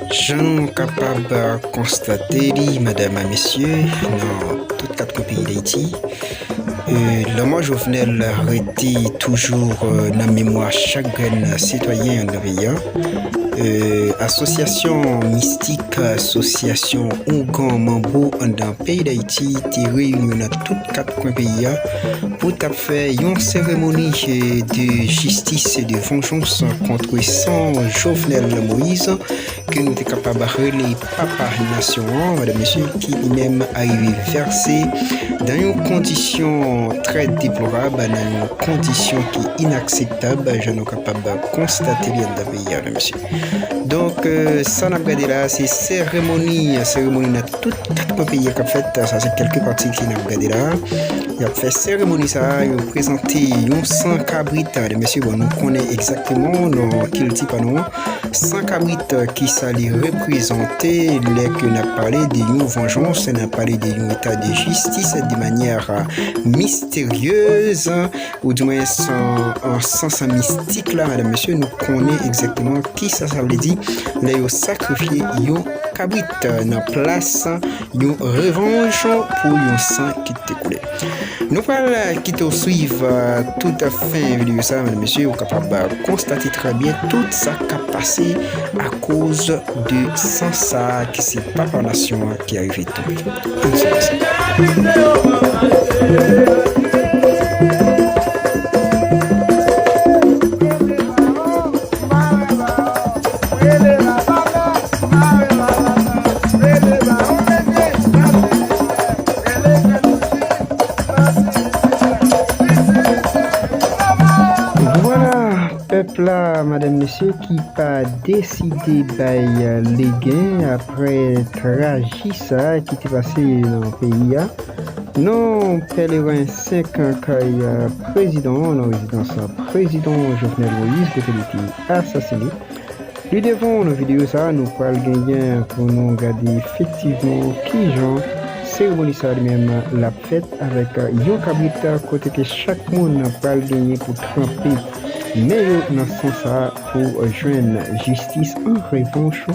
Je suis capable de constater, mesdames et messieurs, dans tous quatre pays d'Haïti, l'homme Jovenel était toujours dans la mémoire chaque citoyen de pays. Association mystique, association Ougan Mambo dans le pays d'Haïti, qui réunit dans tous quatre pays pour faire une cérémonie de justice et de vengeance contre son Jovenel Moïse, que nous sommes capables de relayer Papa Nation, madame, monsieur, qui lui-même arrivé versé dans une condition très déplorable, dans une condition qui est inacceptable. Je suis capable de constater bien dans le pays, madame, monsieur. Donc, ça n'a pas regardé là, c'est cérémonie dans tous quatre pays qui a fait, ça c'est quelques parties qui n'a regardé là. Il a fait cérémonie ça, il a présenté un 100 cabrites, messieurs, bon, nous connaissons exactement quel type à nous. 100 cabrites qui s'allait représenter, les que n'a parlé d'une vengeance, n'a parlé d'un état de justice de manière mystérieuse, ou du moins en sens mystique là, madame, monsieur, nous connaissons exactement qui ça veut dire. Là, ils ont sacrifié un cabrit dans place, une revanche pour un sang qui t'est coulé. Nous allons qui te suivre tout à fait vidéo ça, mesdames et messieurs, vous êtes capable de constater très bien tout ça qui a passé à cause de sans ça qui c'est Papa Nation qui arrive tout. Là, madame, monsieur, qui pas décidé de les gains après tragique ça qui est passé dans le pays. Non, pèlerin 5 ans que président, la résidence président Jovenel Moïse, qui a été assassiné. Nous devons nos vidéos ça, nous parlons gagner pour nous regarder effectivement qui genre cérémonie ça même la fête avec yon cabrit côté que chaque monde parle gagner pour tremper. Mais dans ce sens pour joindre justice en revanche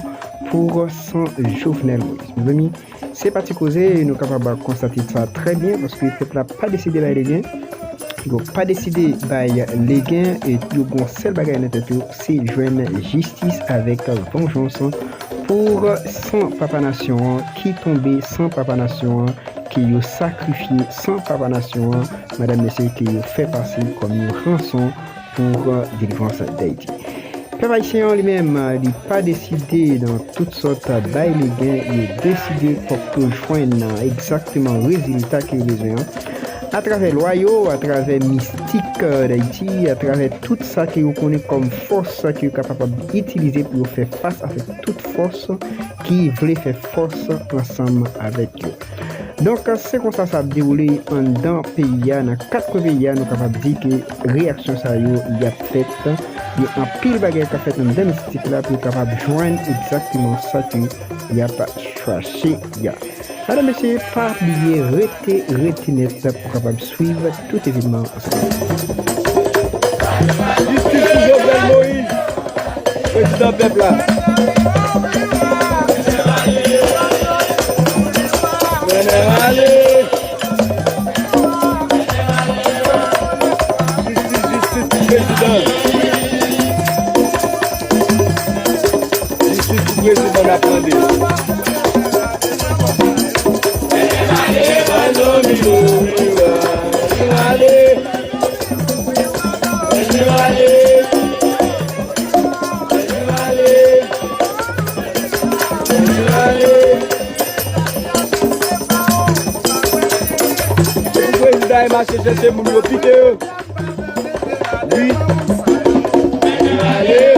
pour son Jovenel Moïse. Mes amis, c'est parti causer, nous sommes capables de constater ça très bien parce que le peuple n'a pas décidé de les gains. Il n'a pas décidé de les gains et le seul bagage dans tête c'est joindre justice avec vengeance pour son Papa Nation qui tombé sans Papa Nation qui a sacrifié sans Papa Nation, madame, messieurs, qui a fait passer comme une rançon pour délivrance d'Haïti. Peuple haïtien lui-même n'a pas décidé dans toutes sortes de bails les gains, il a décidé pour que joindre exactement le résultat qu'il a besoin. À travers loyaux, à travers mystique d'Haïti, à travers tout ça que vous connaissez comme force qui est capable d'utiliser pour faire face avec toute force qui voulait faire force ensemble avec eux. Donc, c'est comme ça a déroulé dans le pays, dans 4 pays, nous sommes capables de dire que la réaction ça y a fait, il y a un pile baguette qui a fait dans mystique là pour capable de joindre exactement ça qu'il y a pas cherché. Alors, messieurs, pas oublier, restez net pour capable suivre tout événement. Justice pour Jovenel Moïse, président peuple là. Allez. Justice pour président. Justice pour président d'attendez. Le président est marché chercher mon piqué. Oui. Allez.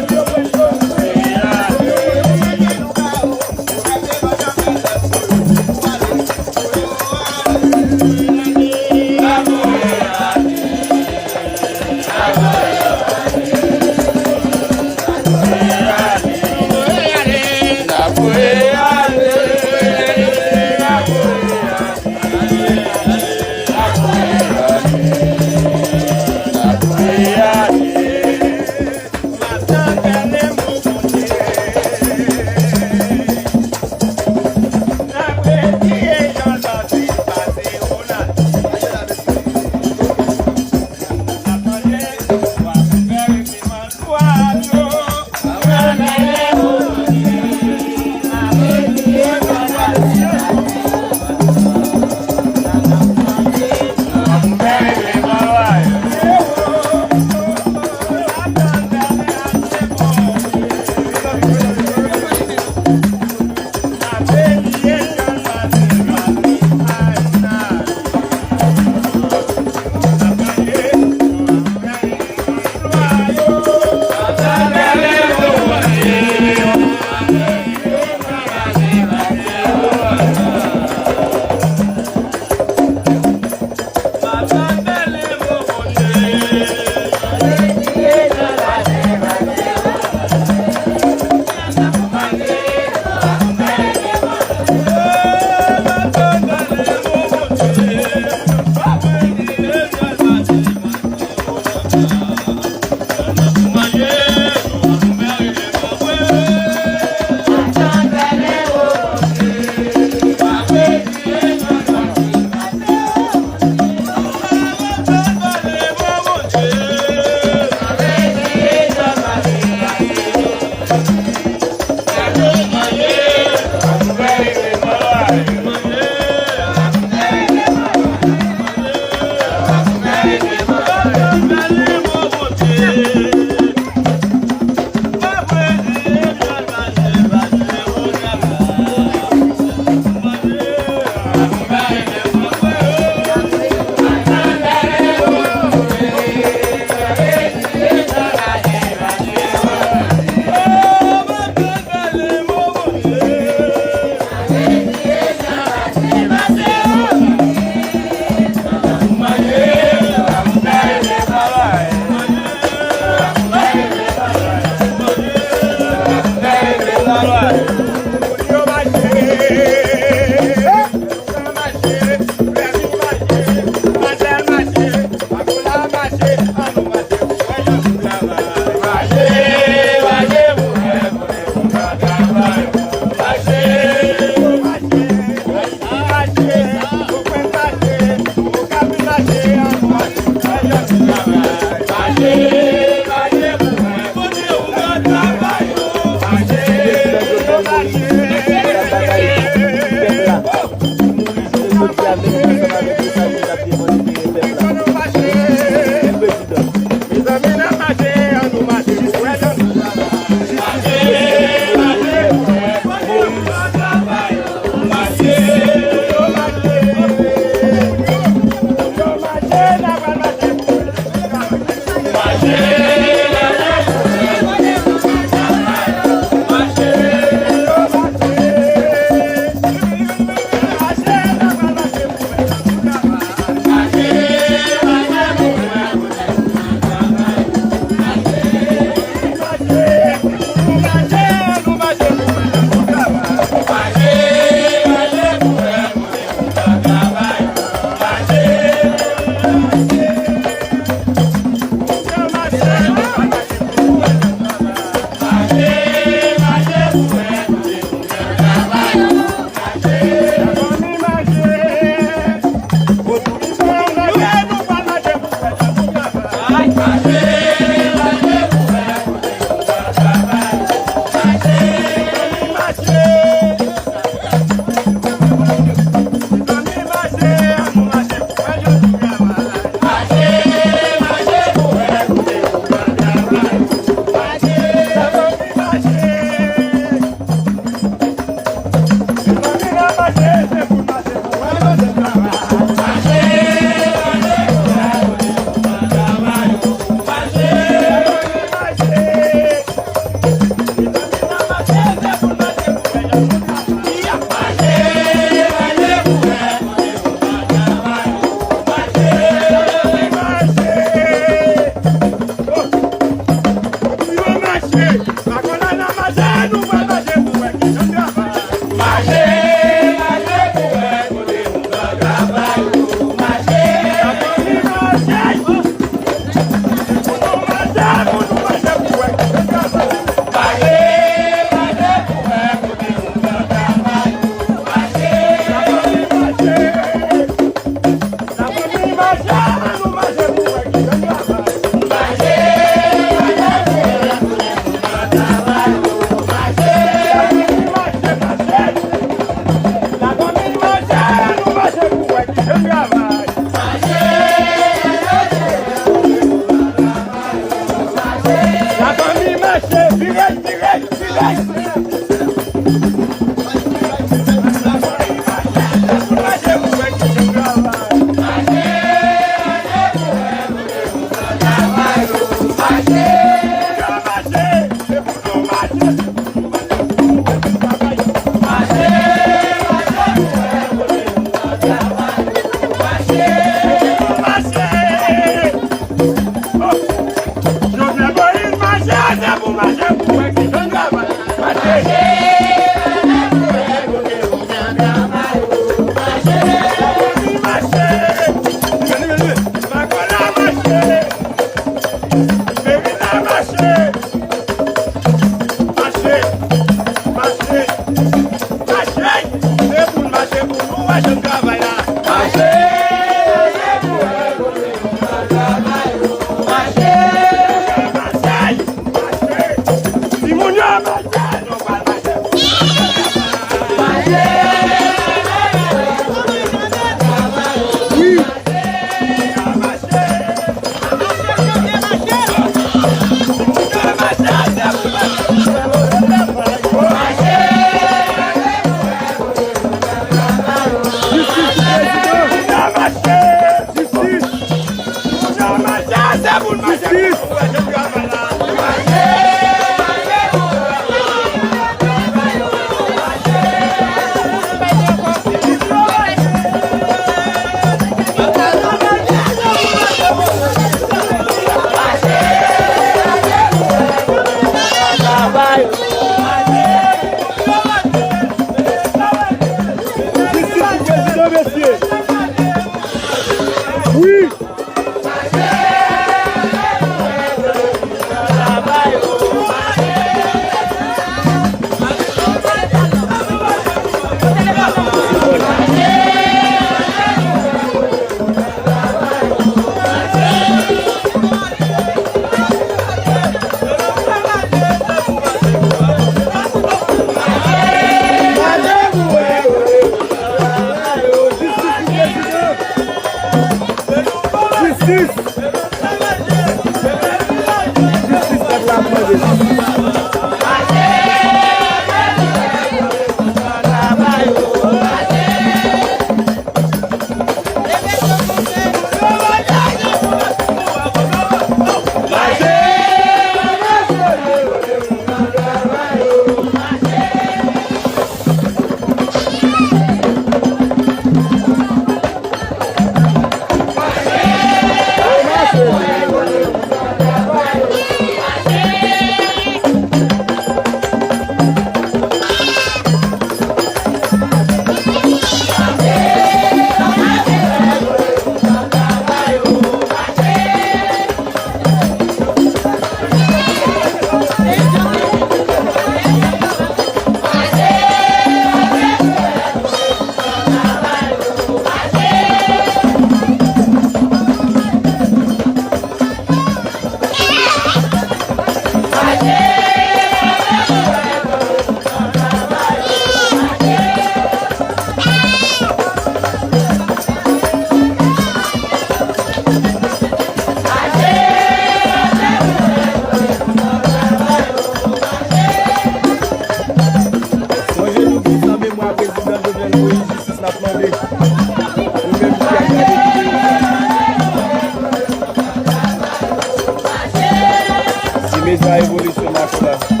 Mesa Evolution Makola.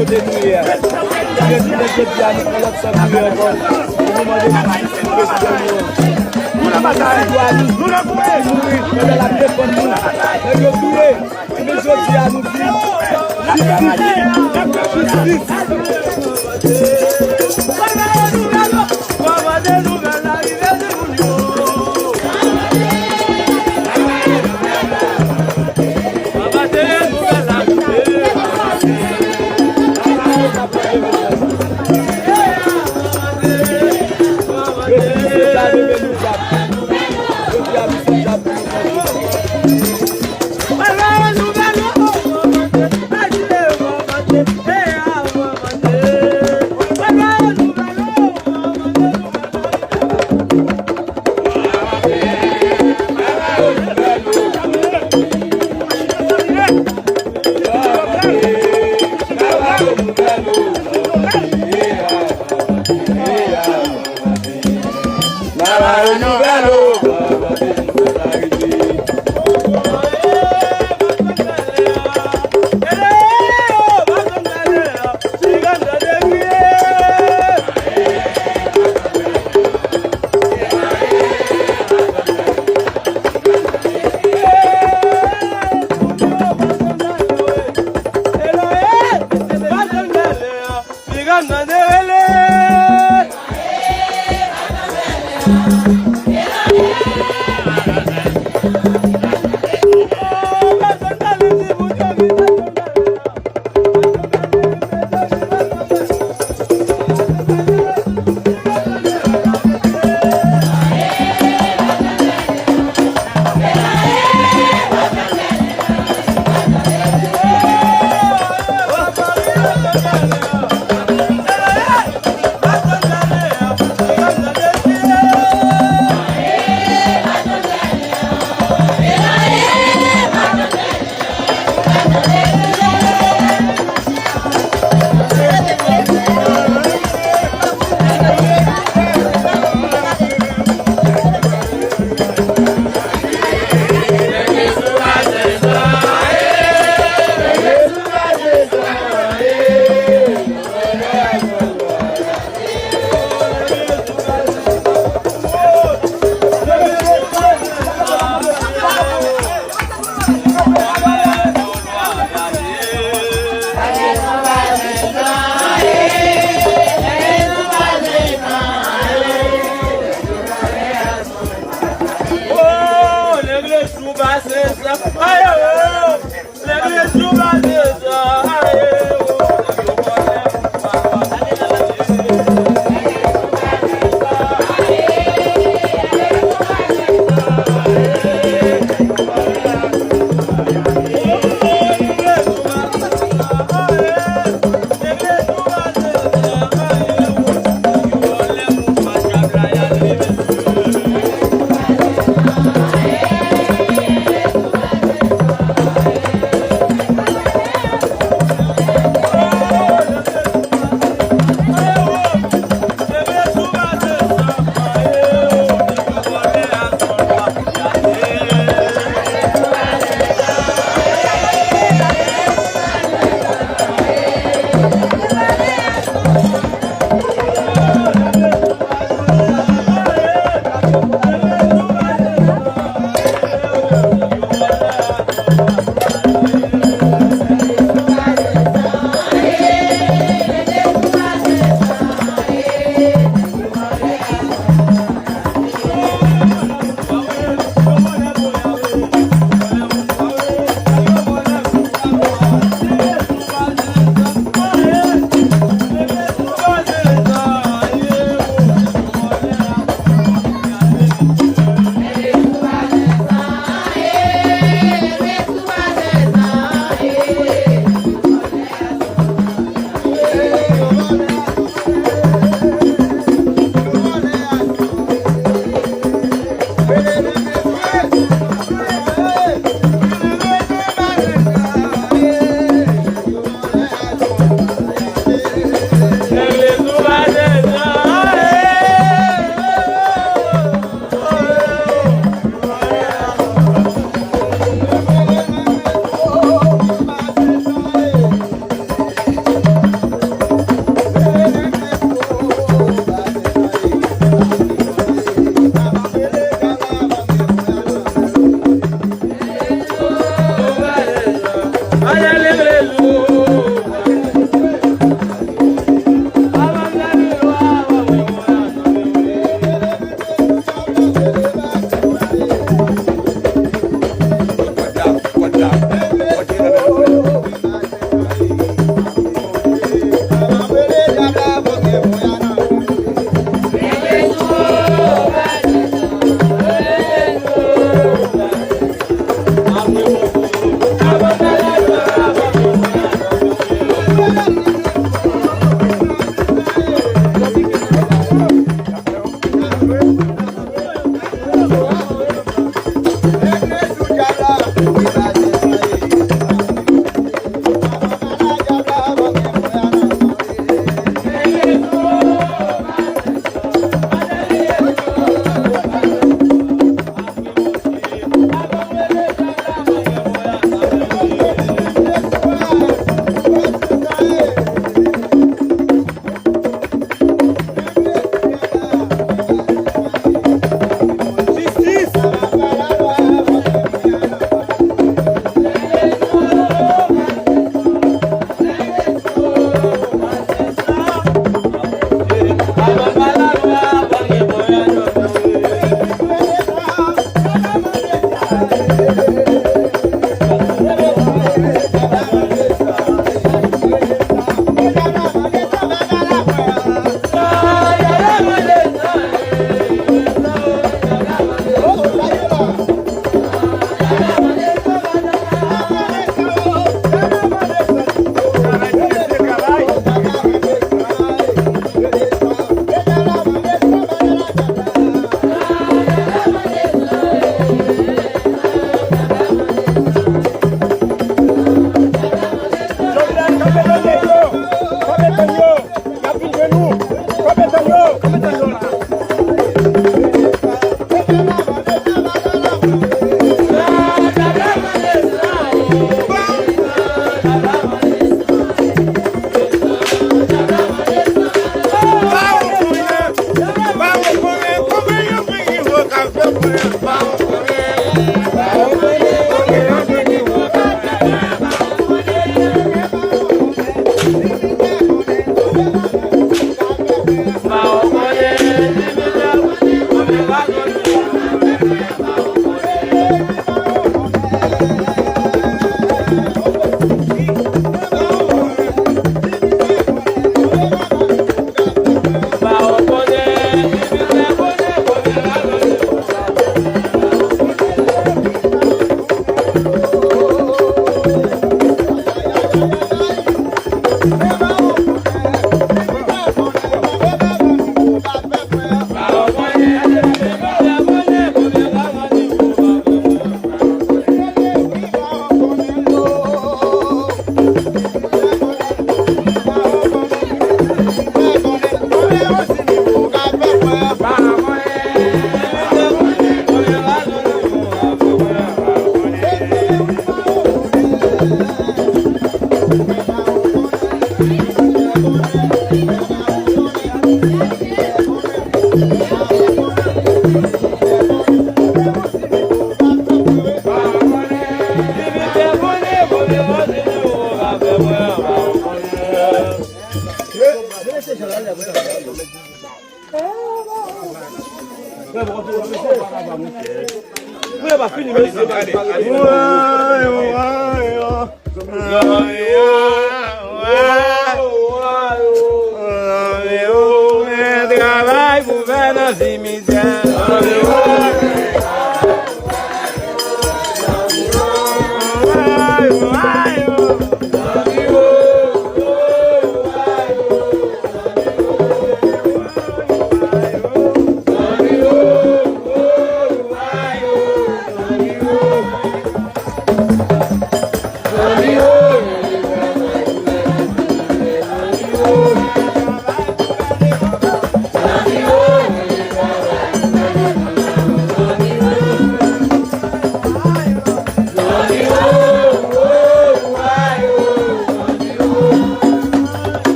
côté de nous hier. Il est dit à nous qu'on l'a salué encore. Au moment de nous la bataille, nous la pouvons mourir, mais la défense nous. Mais le doué, mais je dis à nous